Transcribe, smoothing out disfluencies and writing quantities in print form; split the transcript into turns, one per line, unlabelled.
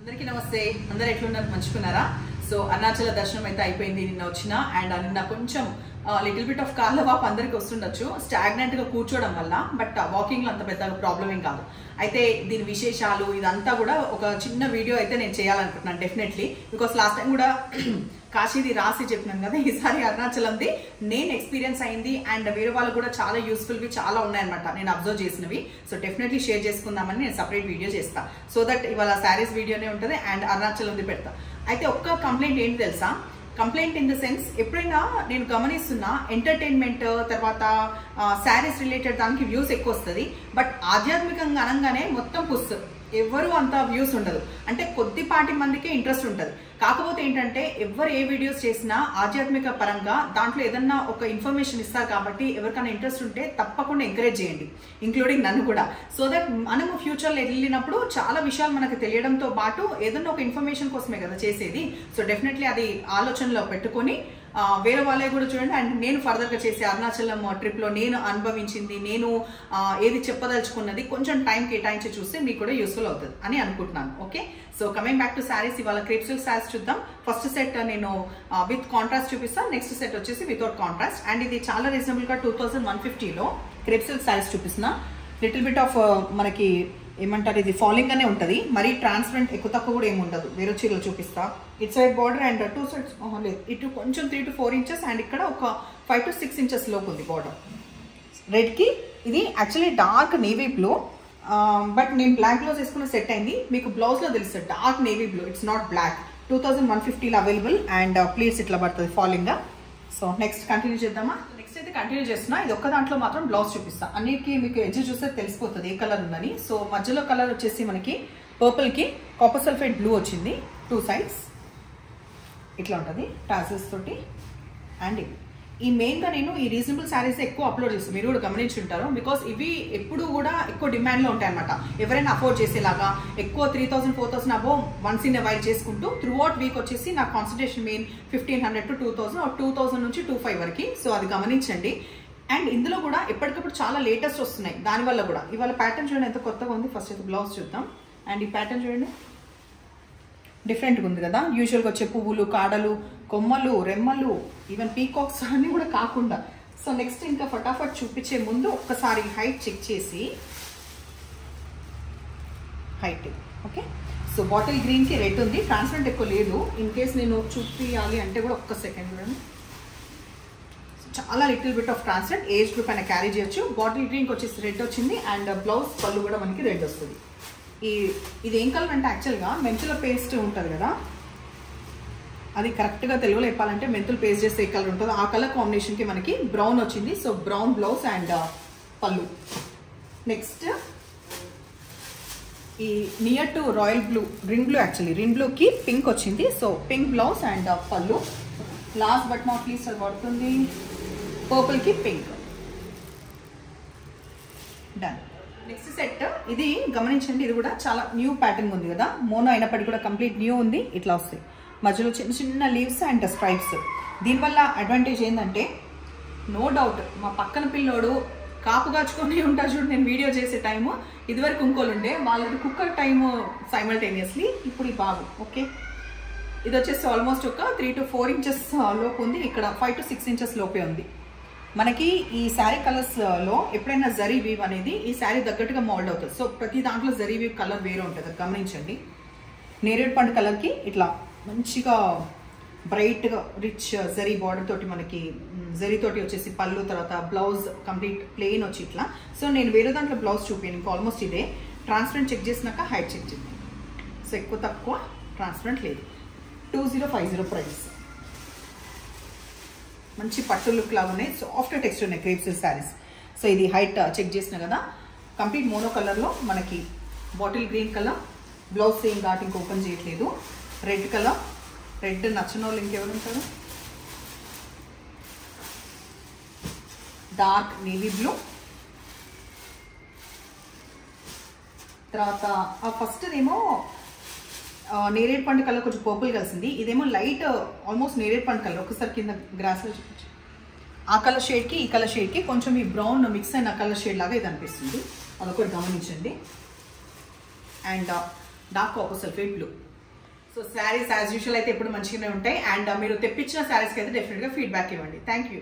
అందరికీ నమస్తే. అందరూ ఎట్లున్నారు? మంచుకున్నారా? సో అరుణాచల దర్శనం అయితే అయిపోయింది నిన్న వచ్చిన. అండ్ నిన్న కొంచెం లిటిల్ బిట్ ఆఫ్ కాళ్ళ వాపు అందరికి వస్తుండొచ్చు స్టాగ్నెంట్ గా కూర్చోవడం వల్ల. బట్ వాకింగ్ లో అంత పెద్ద ప్రాబ్లం ఏం కాదు. అయితే దీని విశేషాలు ఇదంతా కూడా ఒక చిన్న వీడియో అయితే నేను చేయాలనుకుంటున్నాను డెఫినెట్లీ. బికాస్ లాస్ట్ టైం కూడా కాశీది రాసి చెప్పినాను కదా, ఈసారి అరుణాచలంది నేను ఎక్స్పీరియన్స్ అయింది అండ్ వేరే వాళ్ళు కూడా చాలా యూస్ఫుల్వి చాలా ఉన్నాయన్నమాట నేను అబ్జర్వ్ చేసినవి. సో డెఫినెట్లీ షేర్ చేసుకుందామని నేను సపరేట్ వీడియో చేస్తా. సో దట్ ఇవాళ శారీస్ వీడియోనే ఉంటుంది అండ్ అరుణాచలంది పెడతా. అయితే ఒక్క కంప్లైంట్ ఏంటి తెలుసా? కంప్లైంట్ ఇన్ ద సెన్స్, ఎప్పుడైనా నేను గమనిస్తున్నా ఎంటర్టైన్మెంట్ తర్వాత శారీస్ రిలేటెడ్ దానికి వ్యూస్ ఎక్కువ వస్తుంది. బట్ ఆధ్యాత్మికంగా అనగానే మొత్తం పుస్తకం ఎవరు అంత వ్యూస్ ఉండదు. అంటే కొద్దిపాటి మందికే ఇంట్రెస్ట్ ఉంటుంది. కాకపోతే ఏంటంటే ఎవరు ఏ వీడియోస్ చేసినా ఆధ్యాత్మిక పరంగా దాంట్లో ఏదన్నా ఒక ఇన్ఫర్మేషన్ ఇస్తారు కాబట్టి ఎవరికైనా ఇంట్రెస్ట్ ఉంటే తప్పకుండా ఎంకరేజ్ చేయండి, ఇంక్లూడింగ్ నన్ను కూడా. సో దట్ మనము ఫ్యూచర్లో వెళ్ళినప్పుడు చాలా విషయాలు మనకు తెలియడంతో పాటు ఏదన్నా ఒక ఇన్ఫర్మేషన్ కోసమే కదా చేసేది. సో డెఫినెట్లీ అది ఆలోచనలో పెట్టుకొని వేరే వాళ్ళే కూడా చూడండి. అండ్ నేను ఫర్దర్గా చేసే అరుణాచలం ట్రిప్లో నేను అనుభవించింది, నేను ఏది చెప్పదలుచుకున్నది కొంచెం టైం కేటాయించి చూస్తే మీకు కూడా యూస్ఫుల్ అవుతుంది అని అనుకుంటున్నాను. Okay, so coming back to saris, ఇవాళ క్రేప్ సిల్క్ శారీస్ చూద్దాం. ఫస్ట్ సెట్ నేను విత్ కాంట్రాస్ట్ చూపిస్తాను, నెక్స్ట్ సెట్ వచ్చేసి వితౌట్ కాంట్రాస్ట్. అండ్ ఇది చాలా రీజనబుల్గా 2150లో క్రేప్ సిల్క్ శారీస్ చూపిస్తున్నా. లిటిల్ బిట్ ఆఫ్ మనకి ఏమంటారు, ఇది ఫాలింగ్ గానే ఉంటుంది, మరీ ట్రాన్స్పరెంట్ ఎక్కువ తక్కువ కూడా ఏమి ఉండదు. వేరే చీరలు చూపిస్తా. It side border and two sides లేదు, ఇటు కొంచెం 3 to 4 inches అండ్ ఇక్కడ ఒక 5 to 6 inches లోపు ఉంది బార్డర్. రెడ్ కి ఇది actually dark navy blue, but నేను బ్లాక్ బ్లౌజ్ వేసుకున్న సెట్ అయింది. మీకు బ్లౌజ్ లో తెలుస్తుంది dark navy blue, it's not black. 2150లో అవైలబుల్ అండ్ ప్లీజ్ ఇట్లా పడుతుంది ఫాలింగ్ గా. సో నెక్స్ట్ కంటిన్యూ చేద్దామా? నెక్స్ట్ అయితే కంటిన్యూ చేస్తున్నా. ఇది ఒక్క దాంట్లో మాత్రం బ్లౌజ్ చూపిస్తా. అన్నిటికీ మీకు ఎడ్జ్ చూస్తే తెలిసిపోతుంది ఏ కలర్ ఉందని. సో మధ్యలో కలర్ వచ్చేసి మనకి పర్పుల్ కి కాపర్ సల్ఫేట్ బ్లూ వచ్చింది, 2 sides ఇట్లా ఉంటుంది టాజల్స్ తోటి. అండ్ ఈ మెయిన్గా నేను ఈ రీజనబుల్ శారీస్ ఎక్కువ అప్లోడ్ చేస్తాను, మీరు కూడా గమనించి ఉంటారు. బికాస్ ఇవి ఎప్పుడు కూడా ఎక్కువ డిమాండ్లో ఉంటాయి అనమాట. ఎవరైనా అఫోర్డ్ చేసేలాగా ఎక్కువ 3000 4000 అబోవ్ వన్స్ ఇన్ వైల్ చేసుకుంటూ త్రూ అవుట్ వీక్ వచ్చేసి నా కాన్సన్ట్రేషన్ మెయిన్ 1500 to 2000 2000 నుంచి 2500 వరకు. సో అది గమనించండి. అండ్ ఇందులో కూడా ఎప్పటికప్పుడు చాలా లేటెస్ట్ వస్తున్నాయి. దానివల్ల కూడా ఇవాళ ప్యాటర్న్ చూడండి ఎంత కొత్తగా ఉంది. ఫస్ట్ అయితే బ్లౌజ్ చూద్దాం. అండ్ ఈ ప్యాటర్న్ చూడండి డిఫరెంట్గా ఉంది కదా. యూజువల్గా వచ్చే పువ్వులు, కాడలు, కొమ్మలు, రెమ్మలు, ఈవెన్ పీకాక్స్ అన్నీ కూడా కాకుండా. సో నెక్స్ట్ ఇంకా ఫటాఫట్ చూపించే ముందు ఒక్కసారి హైట్ చెక్ చేసి, హైట్ ఓకే. సో బాటిల్ గ్రీన్కి రెడ్ ఉంది, ట్రాన్స్పరెంట్ ఎక్కువ లేదు. ఇన్ కేస్ నేను చూపించాలి అంటే కూడా ఒక్క సెకండ్ చూడండి. చాలా little bit of transparent, age group అయినా క్యారీ చేయొచ్చు. బాటిల్ గ్రీన్కి వచ్చేసి రెడ్ వచ్చింది అండ్ బ్లౌజ్ పళ్ళు కూడా మనకి రెడ్ వస్తుంది. ఇది ఏం కలర్ అంటే యాక్చువల్గా మెంతుల పేస్ట్ ఉంటుంది కదా, అది కరెక్ట్గా తెలుగులో చెప్పాలంటే మెంతులు పేస్ట్ చేస్తే ఏ కలర్ ఉంటుందో ఆ కలర్ కాంబినేషన్కి మనకి బ్రౌన్ వచ్చింది. సో బ్రౌన్ బ్లౌజ్ అండ్ పళ్ళు. నెక్స్ట్ ఈ near to royal blue, Rin blue, actually Rin బ్లూకి పింక్ వచ్చింది. సో పింక్ బ్లౌజ్ అండ్ పళ్ళు. లాస్ట్ బట్ నాట్ లీస్ట్ అది పడుతుంది పర్పుల్కి పింక్. డన్. నెక్స్ట్ సెట్ ఇది గమనించండి, ఇది కూడా చాలా న్యూ ప్యాటర్న్ ఉంది కదా, మోనో అయినప్పటికీ కూడా కంప్లీట్ న్యూ ఉంది. ఇట్లా వస్తాయి మధ్యలో చిన్న చిన్న లీవ్స్ అండ్ స్ట్రైప్స్. దీనివల్ల అడ్వాంటేజ్ ఏంటంటే నో డౌట్ మా పక్కన పిల్లోడు కాపు కాచుకొని ఉంటారు చూడు, నేను వీడియో చేసే టైము ఇదివరకు ఇంకోలు ఉండే వాళ్ళది కుక్కర్ టైము సైమల్టేనియస్లీ, ఇప్పుడు ఈ బాగు ఓకే. ఇది వచ్చేసి ఆల్మోస్ట్ ఒక 3 to 4 inches లోపు ఉంది, ఇక్కడ 5 to 6 inches లోపే ఉంది. మనకి ఈ శారీ కలర్స్ లో ఎప్పుడైనా జరీ వీవ్ అనేది ఈ శారీ తగ్గట్టుగా మోల్డ్ అవుతుంది. సో ప్రతి దాంట్లో జరీ వీవ్ కలర్ వేరే ఉంటుంది, గమనించండి. నేరేడు పండు కలర్కి ఇట్లా మంచిగా బ్రైట్గా రిచ్ జరీ బార్డర్ తోటి మనకి జరీ తోటి వచ్చేసి పళ్ళు, తర్వాత బ్లౌజ్ కంప్లీట్ ప్లెయిన్ వచ్చి ఇట్లా. సో నేను వేరే దాంట్లో బ్లౌజ్ చూపాను, ఇంకా ఆల్మోస్ట్ ఇదే. ట్రాన్స్పరెంట్ చెక్ చేసినాక హైట్ చెక్ చేద్దాం. సో ఎక్కువ తక్కువ ట్రాన్స్పరెంట్ లేదు. 2050 ప్రైస్. మంచి పట్టు లుక్ లాగా ఉన్నాయి, సాఫ్ట్ టెక్స్చర్ ఉన్నాయి క్రేప్ సిల్క్ శారీస్. సో ఇది హైట్ చెక్ చేసిన కదా, కంప్లీట్ మోనో కలర్లో మనకి bottle green colour blouse same ghat ఇంకా ఓపెన్ చేయట్లేదు. రెడ్ కలర్, రెడ్ నచ్చిన వాళ్ళు ఇంకెవరు ఉంటారు. డార్క్ నేవీ బ్లూ, తర్వాత ఫస్ట్ ఏమో నేరేడు పండు కలర్ కొంచెం పర్పుల్ కలిసింది, ఇదేమో లైట్ ఆల్మోస్ట్ నేరేడు పండు కలర్. ఒకసారి కింద గ్రాస్లో చూపించు. ఆ కలర్ షేడ్కి ఈ కలర్ షేడ్కి కొంచెం ఈ బ్రౌన్ మిక్స్ అయిన కలర్ షేడ్ లాగా ఇది అనిపిస్తుంది, అదొకటి గమనించండి. And dark copper sulphate blue. So saris as usual అయితే ఎప్పుడు మంచిగానే ఉంటాయి. అండ్ మీరు తెప్పించిన శారీస్కి అయితే డెఫినెట్గా ఫీడ్బ్యాక్ ఇవ్వండి. Thank you.